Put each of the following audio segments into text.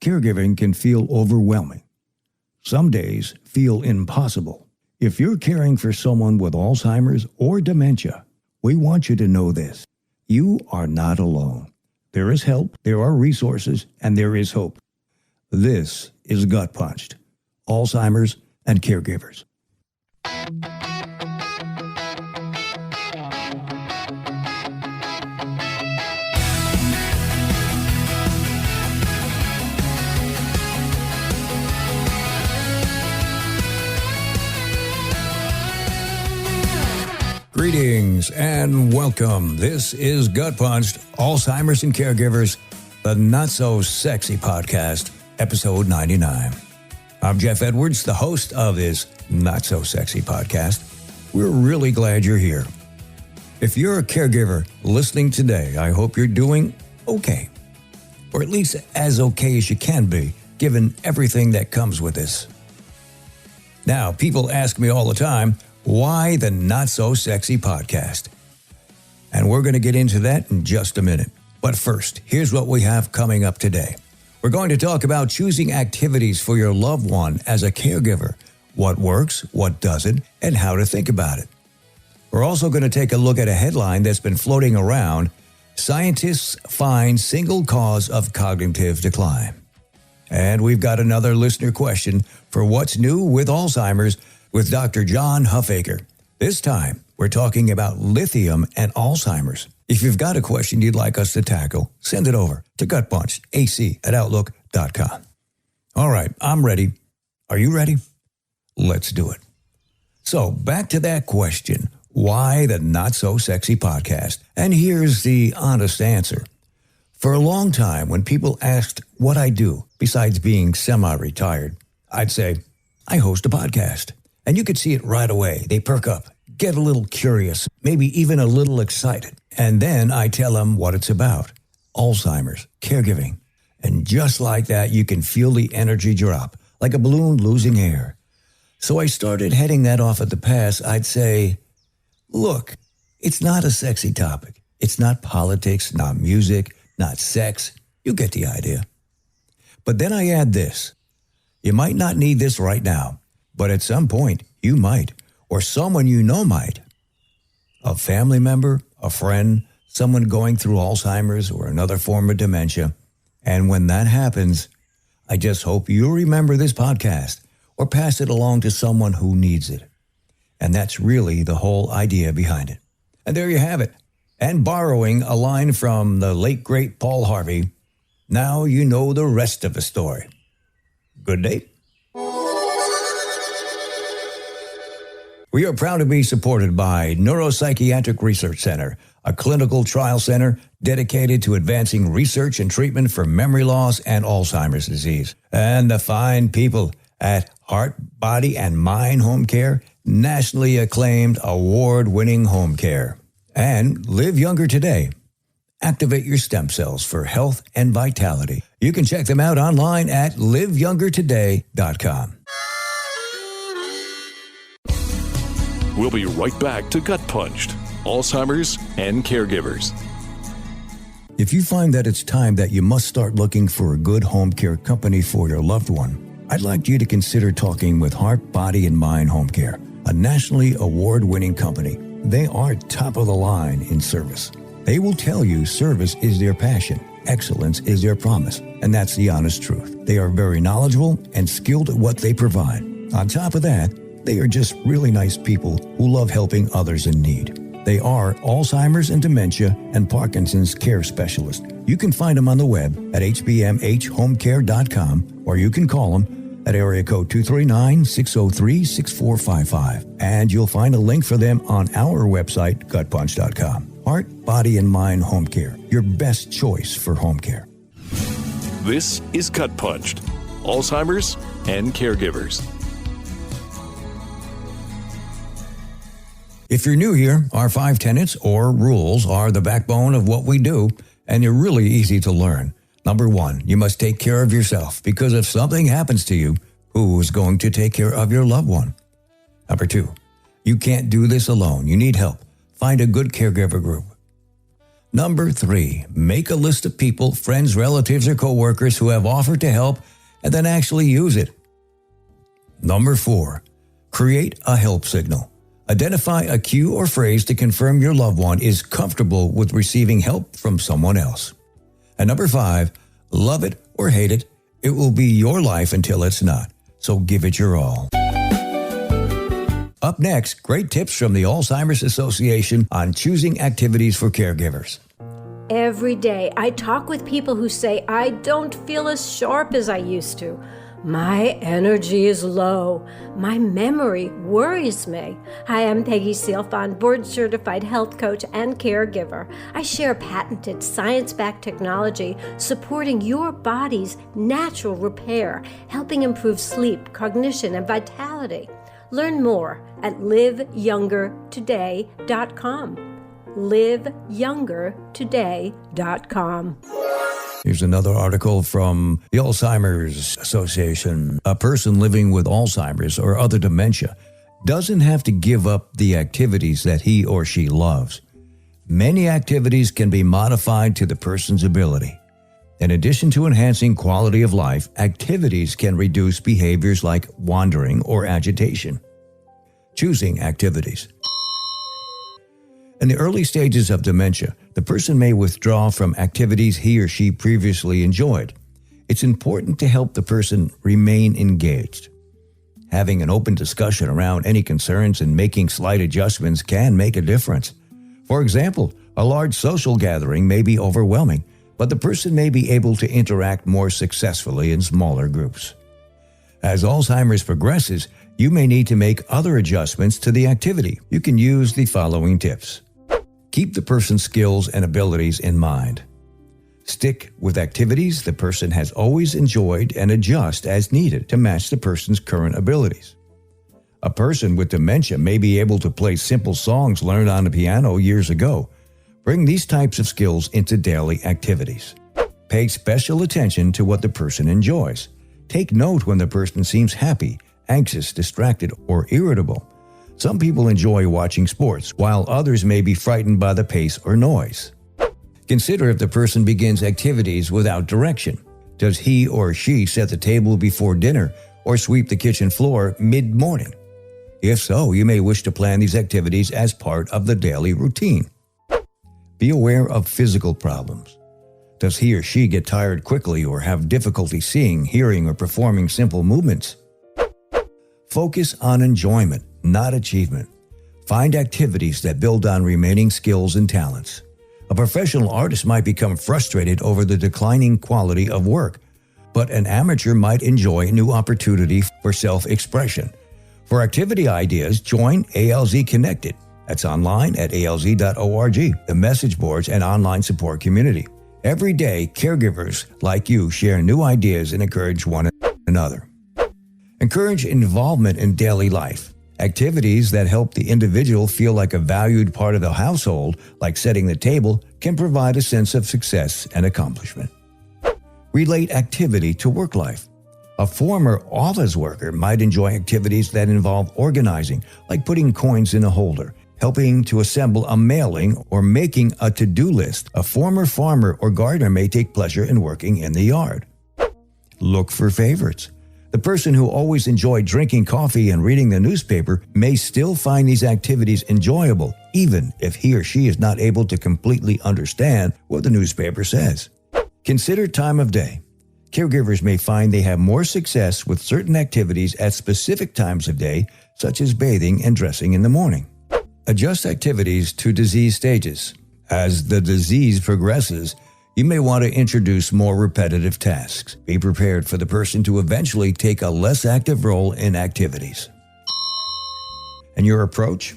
caregiving can feel overwhelming. Some days feel impossible. If you're caring for someone with Alzheimer's or dementia, we want you to know this. You are not alone. There is help, there are resources, and there is hope. This is Gut Punched, Alzheimer's and Caregivers. Greetings and welcome. This is Gut Punched, Alzheimer's and Caregivers, the not-so-sexy podcast, episode 99. I'm Jeff Edwards, the host of this not-so-sexy podcast. We're really glad you're here. If you're a caregiver listening today, I hope you're doing okay, or at least as okay as you can be, given everything that comes with this. Now, people ask me all the time, why the Not So Sexy podcast? And we're going to get into that in just a minute. But first, here's what we have coming up today. We're going to talk about choosing activities for your loved one as a caregiver, what works, what doesn't, and how to think about it. We're also going to take a look at a headline that's been floating around. Scientists find single cause of cognitive decline. And we've got another listener question for what's new with Alzheimer's with Dr. John Huffaker. This time, we're talking about lithium and Alzheimer's. If you've got a question you'd like us to tackle, send it over to gutpunchedac@outlook.com. All right, I'm ready. Are you ready? Let's do it. So, back to that question, why the Not So Sexy podcast? And here's the honest answer. For a long time, when people asked what I do, besides being semi-retired, I'd say, I host a podcast. And you could see it right away. They perk up, get a little curious, maybe even a little excited. And then I tell them what it's about. Alzheimer's, caregiving. And just like that, you can feel the energy drop, like a balloon losing air. So I started heading that off at the pass. I'd say, look, it's not a sexy topic. It's not politics, not music, not sex. You get the idea. But then I add this. You might not need this right now. But at some point, you might, or someone you know might. A family member, a friend, someone going through Alzheimer's or another form of dementia. And when that happens, I just hope you remember this podcast or pass it along to someone who needs it. And that's really the whole idea behind it. And there you have it. And borrowing a line from the late, great Paul Harvey, now you know the rest of the story. Good day. We are proud to be supported by Neuropsychiatric Research Center, a clinical trial center dedicated to advancing research and treatment for memory loss and Alzheimer's disease. And the fine people at Heart, Body, and Mind Home Care, nationally acclaimed award-winning home care. And live younger today. Activate your stem cells for health and vitality. You can check them out online at liveyoungertoday.com. We'll be right back to Gut Punched, Alzheimer's and Caregivers. If you find that it's time that you must start looking for a good home care company for your loved one, I'd like you to consider talking with Heart, Body, and Mind Home Care, a nationally award-winning company. They are top of the line in service. They will tell you service is their passion, excellence is their promise, and that's the honest truth. They are very knowledgeable and skilled at what they provide. On top of that, they are just really nice people who love helping others in need. They are Alzheimer's and Dementia and Parkinson's care specialists. You can find them on the web at hbmhomecare.com, or you can call them at area code 239-603-6455. And you'll find a link for them on our website, gutpunch.com. Heart, Body, and Mind Home Care, your best choice for home care. This is Gut Punched, Alzheimer's and Caregivers. If you're new here, our 5 tenets or rules are the backbone of what we do, and they're really easy to learn. Number 1, you must take care of yourself, because if something happens to you, who is going to take care of your loved one? Number 2, you can't do this alone. You need help. Find a good caregiver group. Number 3, make a list of people, friends, relatives, or coworkers who have offered to help and then actually use it. Number 4, create a help signal. Identify a cue or phrase to confirm your loved one is comfortable with receiving help from someone else. And number 5, love it or hate it, it will be your life until it's not. So give it your all. Up next, great tips from the Alzheimer's Association on choosing activities for caregivers. Every day, I talk with people who say, I don't feel as sharp as I used to. My energy is low. My memory worries me. Hi, I'm Peggy Sealfon, board-certified health coach and caregiver. I share patented science-backed technology supporting your body's natural repair, helping improve sleep, cognition, and vitality. Learn more at liveyoungertoday.com. liveyoungertoday.com. Here's another article from the Alzheimer's Association. A person living with Alzheimer's or other dementia doesn't have to give up the activities that he or she loves. Many activities can be modified to the person's ability. In addition to enhancing quality of life, activities can reduce behaviors like wandering or agitation. Choosing activities. In the early stages of dementia, the person may withdraw from activities he or she previously enjoyed. It's important to help the person remain engaged. Having an open discussion around any concerns and making slight adjustments can make a difference. For example, a large social gathering may be overwhelming, but the person may be able to interact more successfully in smaller groups. As Alzheimer's progresses, you may need to make other adjustments to the activity. You can use the following tips. Keep the person's skills and abilities in mind. Stick with activities the person has always enjoyed and adjust as needed to match the person's current abilities. A person with dementia may be able to play simple songs learned on the piano years ago. Bring these types of skills into daily activities. Pay special attention to what the person enjoys. Take note when the person seems happy, anxious, distracted, or irritable. Some people enjoy watching sports, while others may be frightened by the pace or noise. Consider if the person begins activities without direction. Does he or she set the table before dinner or sweep the kitchen floor mid-morning? If so, you may wish to plan these activities as part of the daily routine. Be aware of physical problems. Does he or she get tired quickly or have difficulty seeing, hearing, or performing simple movements? Focus on enjoyment, not achievement. Find activities that build on remaining skills and talents. A professional artist might become frustrated over the declining quality of work, but an amateur might enjoy a new opportunity for self-expression. For activity ideas, join ALZ Connected. That's online at alz.org, the message boards and online support community. Every day, caregivers like you share new ideas and encourage one another. Encourage involvement in daily life. Activities that help the individual feel like a valued part of the household, like setting the table, can provide a sense of success and accomplishment. Relate activity to work life. A former office worker might enjoy activities that involve organizing, like putting coins in a holder, helping to assemble a mailing, or making a to-do list. A former farmer or gardener may take pleasure in working in the yard. Look for favorites. The person who always enjoyed drinking coffee and reading the newspaper may still find these activities enjoyable, even if he or she is not able to completely understand what the newspaper says. Consider time of day. Caregivers may find they have more success with certain activities at specific times of day, such as bathing and dressing in the morning. Adjust activities to disease stages. As the disease progresses, you may want to introduce more repetitive tasks. Be prepared for the person to eventually take a less active role in activities. And your approach?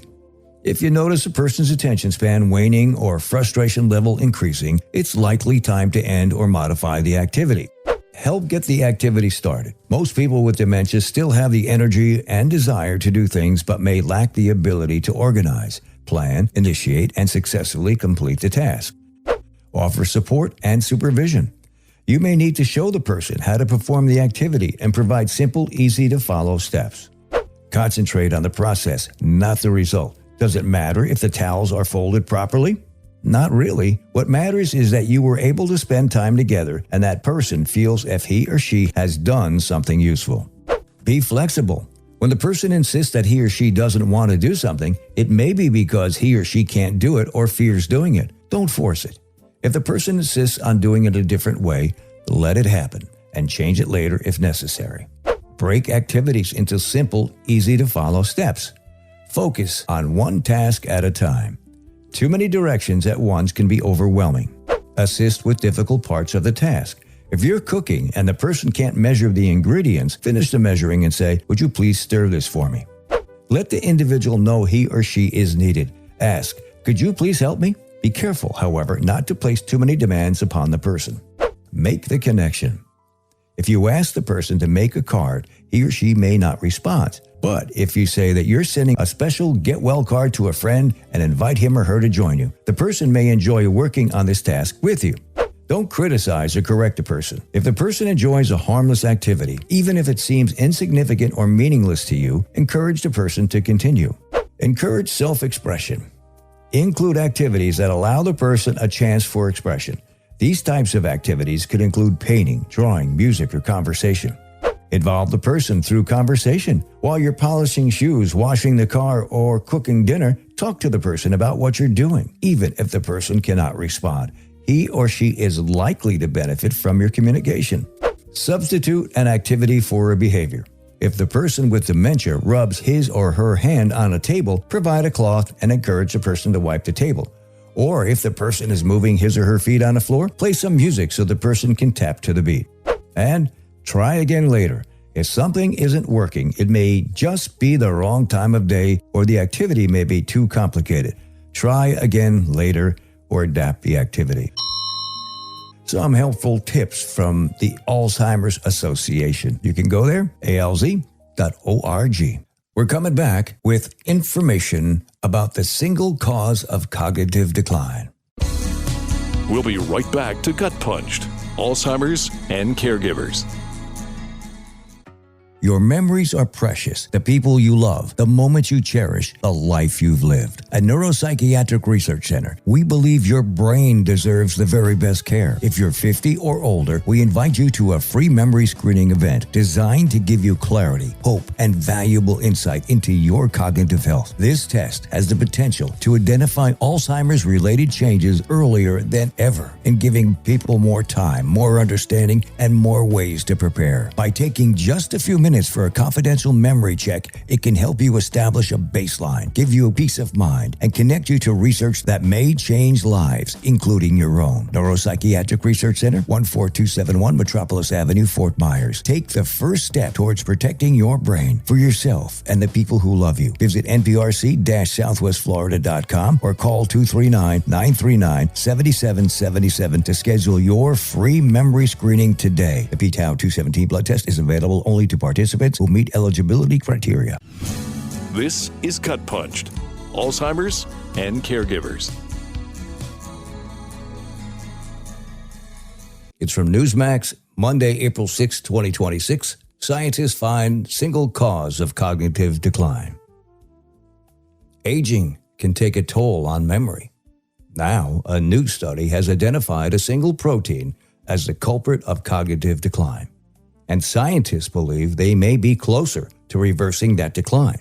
If you notice a person's attention span waning or frustration level increasing, it's likely time to end or modify the activity. Help get the activity started. Most people with dementia still have the energy and desire to do things, but may lack the ability to organize, plan, initiate, and successfully complete the task. Offer support and supervision. You may need to show the person how to perform the activity and provide simple, easy-to-follow steps. Concentrate on the process, not the result. Does it matter if the towels are folded properly? Not really. What matters is that you were able to spend time together and that person feels if he or she has done something useful. Be flexible. When the person insists that he or she doesn't want to do something, it may be because he or she can't do it or fears doing it. Don't force it. If the person insists on doing it a different way, let it happen and change it later if necessary. Break activities into simple, easy-to-follow steps. Focus on one task at a time. Too many directions at once can be overwhelming. Assist with difficult parts of the task. If you're cooking and the person can't measure the ingredients, finish the measuring and say, "Would you please stir this for me?" Let the individual know he or she is needed. Ask, "Could you please help me?" Be careful, however, not to place too many demands upon the person. Make the connection. If you ask the person to make a card, he or she may not respond. But if you say that you're sending a special get-well card to a friend and invite him or her to join you, the person may enjoy working on this task with you. Don't criticize or correct the person. If the person enjoys a harmless activity, even if it seems insignificant or meaningless to you, encourage the person to continue. Encourage self-expression. Include activities that allow the person a chance for expression. These types of activities could include painting, drawing, music, or conversation. Involve the person through conversation. While you're polishing shoes, washing the car, or cooking dinner, talk to the person about what you're doing. Even if the person cannot respond, he or she is likely to benefit from your communication. Substitute an activity for a behavior. If the person with dementia rubs his or her hand on a table, provide a cloth and encourage the person to wipe the table. Or if the person is moving his or her feet on the floor, play some music so the person can tap to the beat. And try again later. If something isn't working, it may just be the wrong time of day or the activity may be too complicated. Try again later or adapt the activity. Some helpful tips from the Alzheimer's Association. You can go there, alz.org. We're coming back with information about the single cause of cognitive decline. We'll be right back to Gut Punched, Alzheimer's and Caregivers. Your memories are precious. The people you love, the moments you cherish, the life you've lived. At Neuropsychiatric Research Center, we believe your brain deserves the very best care. If you're 50 or older, we invite you to a free memory screening event designed to give you clarity, hope, and valuable insight into your cognitive health. This test has the potential to identify Alzheimer's-related changes earlier than ever in giving people more time, more understanding, and more ways to prepare. By taking just a few minutes for a confidential memory check, it can help you establish a baseline, give you a peace of mind, and connect you to research that may change lives, including your own. Neuropsychiatric Research Center, 14271 Metropolis Avenue, Fort Myers. Take the first step towards protecting your brain for yourself and the people who love you. Visit nprc-southwestflorida.com or call 239-939-7777 to schedule your free memory screening today. The p-tau 217 blood test is available only to participants who meet eligibility criteria. This is Gut Punched, Alzheimer's and Caregivers. It's from Newsmax, Monday, April 6, 2026. Scientists find single cause of cognitive decline. Aging can take a toll on memory. Now, a new study has identified a single protein as the culprit of cognitive decline, and scientists believe they may be closer to reversing that decline.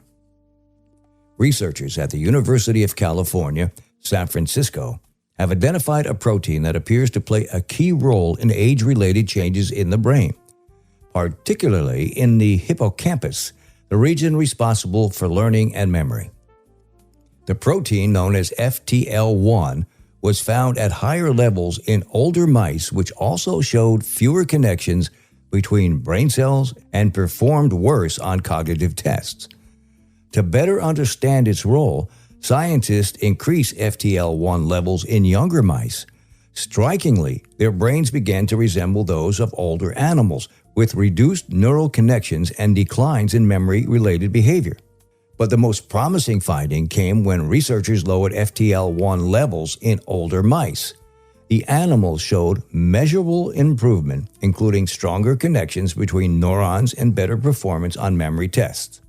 Researchers at the University of California, San Francisco, have identified a protein that appears to play a key role in age-related changes in the brain, particularly in the hippocampus, the region responsible for learning and memory. The protein, known as FTL1, was found at higher levels in older mice, which also showed fewer connections between brain cells and performed worse on cognitive tests. To better understand its role, scientists increased FTL1 levels in younger mice. Strikingly, their brains began to resemble those of older animals, with reduced neural connections and declines in memory-related behavior. But the most promising finding came when researchers lowered FTL1 levels in older mice. The animals showed measurable improvement, including stronger connections between neurons and better performance on memory tests.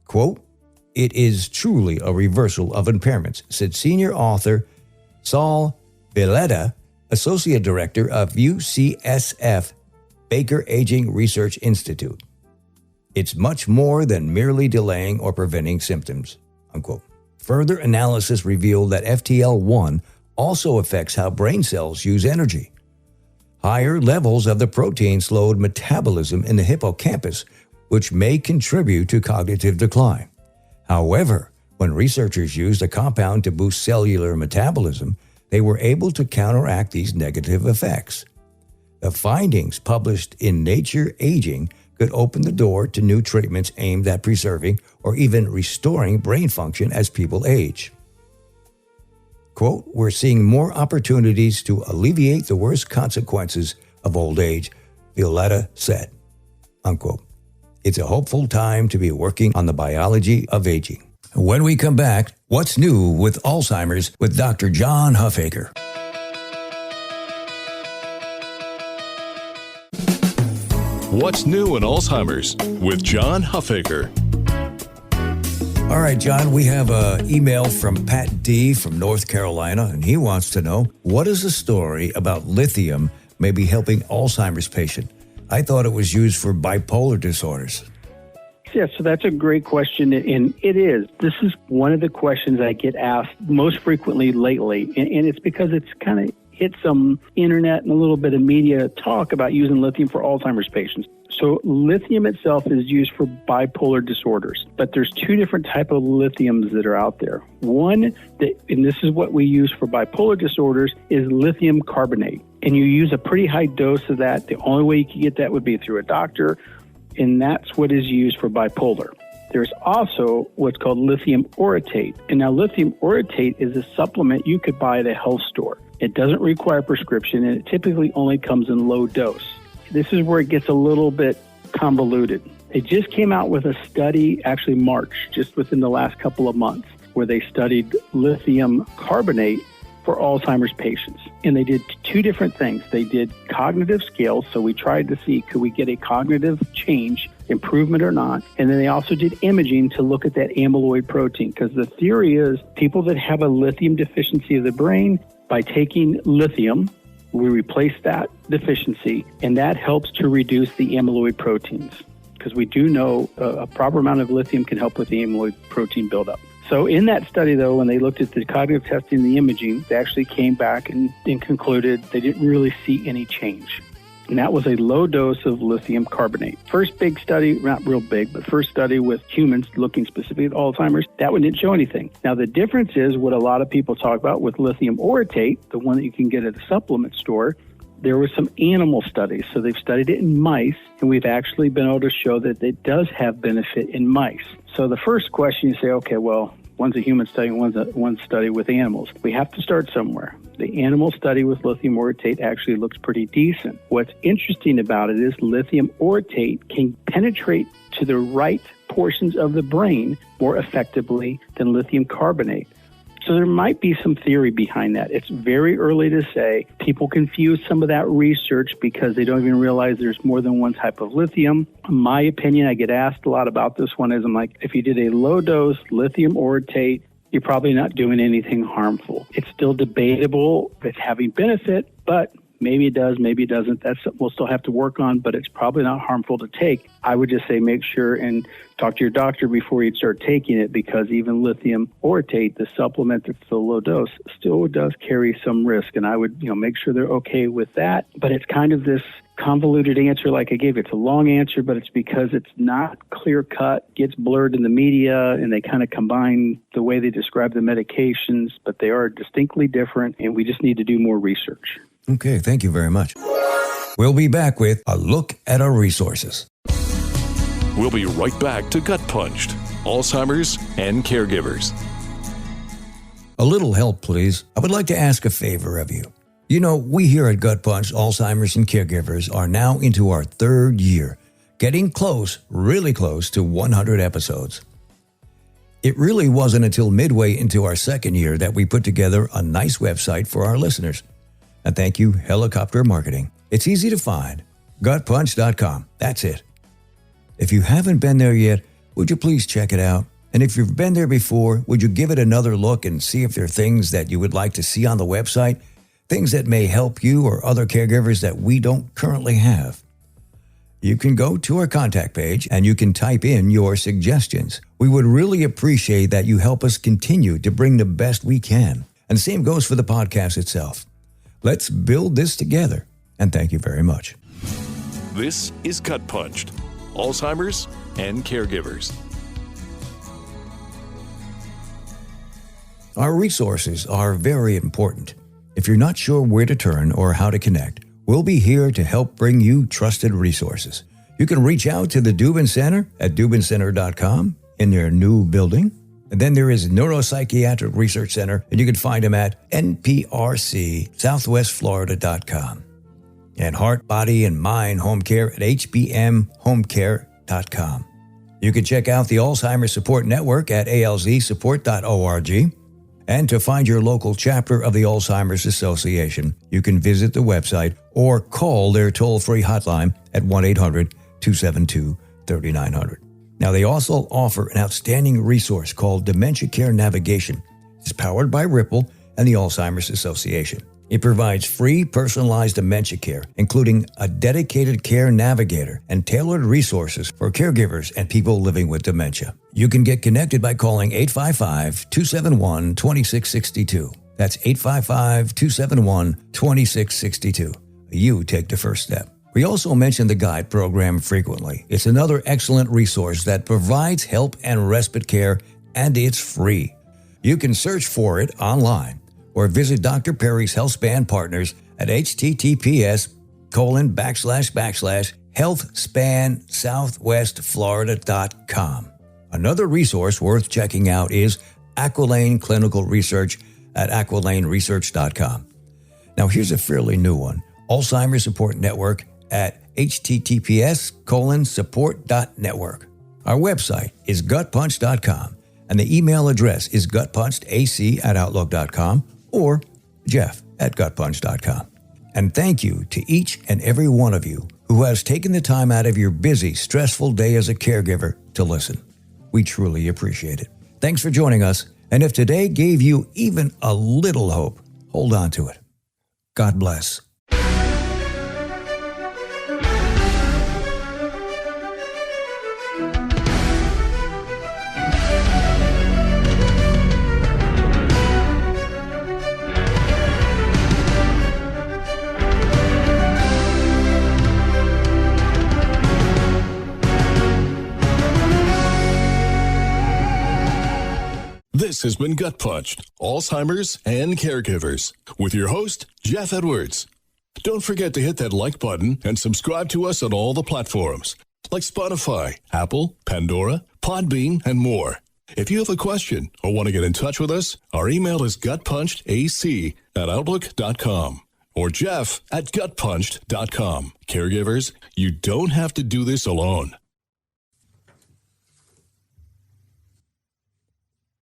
Quote, "It is truly a reversal of impairments," said senior author Saul Villeda, Associate Director of UCSF Baker Aging Research Institute. It's much more than merely delaying or preventing symptoms, unquote. Further analysis revealed that FTL1 also affects how brain cells use energy. Higher levels of the protein slowed metabolism in the hippocampus, which may contribute to cognitive decline. However, when researchers used a compound to boost cellular metabolism, they were able to counteract these negative effects. The findings published in Nature Aging could open the door to new treatments aimed at preserving or even restoring brain function as people age. Quote, we're seeing more opportunities to alleviate the worst consequences of old age, Violetta said, unquote. It's a hopeful time to be working on the biology of aging. When we come back, what's new with Alzheimer's with Dr. John Huffaker. What's new in Alzheimer's with John Huffaker. All right, John, we have an email from Pat D. from North Carolina, and he wants to know, what is the story about lithium maybe helping Alzheimer's patient? I thought it was used for bipolar disorders. Yeah, so that's a great question, and it is. This is one of the questions I get asked most frequently lately, and it's because it's kind of hit some internet and a little bit of media talk about using lithium for Alzheimer's patients. So lithium itself is used for bipolar disorders, but there's two different types of lithiums that are out there. One, and this is what we use for bipolar disorders, is lithium carbonate. And you use a pretty high dose of that. The only way you can get that would be through a doctor, and that's what is used for bipolar. There's also what's called lithium orotate. And now lithium orotate is a supplement you could buy at a health store. It doesn't require prescription, and it typically only comes in low dose. This is where it gets a little bit convoluted. They just came out with a study, actually March, just within the last couple of months, where they studied lithium carbonate for Alzheimer's patients. And they did two different things. They did cognitive scales, so we tried to see could we get a cognitive change, improvement or not. And then they also did imaging to look at that amyloid protein, because the theory is people that have a lithium deficiency of the brain, by taking lithium, we replace that deficiency, and that helps to reduce the amyloid proteins, because we do know a proper amount of lithium can help with the amyloid protein buildup. So in that study, though, when they looked at the cognitive testing and the imaging, they actually came back and concluded they didn't really see any change. And that was a low dose of lithium carbonate. First big study, not real big, but first study with humans looking specifically at Alzheimer's, that one didn't show anything. Now, the difference is what a lot of people talk about with lithium orotate, the one that you can get at a supplement store. There were some animal studies. So they've studied it in mice, and we've actually been able to show that it does have benefit in mice. So the first question you say, okay, well, one's a human study, one's study with animals. We have to start somewhere. The animal study with lithium orotate actually looks pretty decent. What's interesting about it is lithium orotate can penetrate to the right portions of the brain more effectively than lithium carbonate. So there might be some theory behind that. It's very early to say. People confuse some of that research because they don't even realize there's more than one type of lithium. In my opinion, I get asked a lot about this one, is I'm like, if you did a low dose lithium orotate, you're probably not doing anything harmful. It's still debatable if it's having benefit, but maybe it does, maybe it doesn't. That's something we'll still have to work on, but it's probably not harmful to take. I would just say make sure and talk to your doctor before you start taking it, because even lithium orotate, the supplement that's the low dose, still does carry some risk. And I would, make sure they're okay with that. But it's kind of this convoluted answer like I gave. It's a long answer, but it's because it's not clear cut, gets blurred in the media, and they kind of combine the way they describe the medications, but they are distinctly different, and we just need to do more research. Okay, thank you very much. We'll be back with a look at our resources. We'll be right back to Gut Punched, Alzheimer's and Caregivers. A little help, please. I would like to ask a favor of you. We here at Gut Punch, Alzheimer's and Caregivers are now into our third year, getting close, really close to 100 episodes. It really wasn't until midway into our second year that we put together a nice website for our listeners. And thank you, Helicopter Marketing. It's easy to find, gutpunch.com. That's it. If you haven't been there yet, would you please check it out And if you've been there before, would you give it another look and see if there are things that you would like to see on the website? Things that may help you or other caregivers that we don't currently have. You can go to our contact page and you can type in your suggestions. We would really appreciate that you help us continue to bring the best we can. And the same goes for the podcast itself. Let's build this together. And thank you very much. This is Gut Punched, Alzheimer's and Caregivers. Our resources are very important. If you're not sure where to turn or how to connect, we'll be here to help bring you trusted resources. You can reach out to the Dubin Center at dubincenter.com in their new building. And then there is Neuropsychiatric Research Center, and you can find them at nprcsouthwestflorida.com. And Heart, Body, and Mind Home Care at hbmhomecare.com. You can check out the Alzheimer Support Network at alzsupport.org. And to find your local chapter of the Alzheimer's Association, you can visit the website or call their toll-free hotline at 1-800-272-3900. Now, they also offer an outstanding resource called Dementia Care Navigation. It's powered by Ripple and the Alzheimer's Association. It provides free personalized dementia care, including a dedicated care navigator and tailored resources for caregivers and people living with dementia. You can get connected by calling 855-271-2662. That's 855-271-2662. You take the first step. We also mention the guide program frequently. It's another excellent resource that provides help and respite care, and it's free. You can search for it online or visit Dr. Perry's HealthSpan Partners at https://healthspansouthwestflorida.com. Another resource worth checking out is Aquilane Clinical Research at aqualaneresearch.com. Now here's a fairly new one, Alzheimer's Support Network at https://support.network. Our website is gutpunch.com, and the email address is gutpunchedac@outlook.com or jeff@gutpunch.com. And thank you to each and every one of you who has taken the time out of your busy, stressful day as a caregiver to listen. We truly appreciate it. Thanks for joining us, and if today gave you even a little hope, hold on to it. God bless. This has been Gut Punched, Alzheimer's and Caregivers, with your host, Jeff Edwards. Don't forget to hit that like button and subscribe to us on all the platforms, like Spotify, Apple, Pandora, Podbean, and more. If you have a question or want to get in touch with us, our email is gutpunchedac@outlook.com or jeff@gutpunched.com. Caregivers, you don't have to do this alone.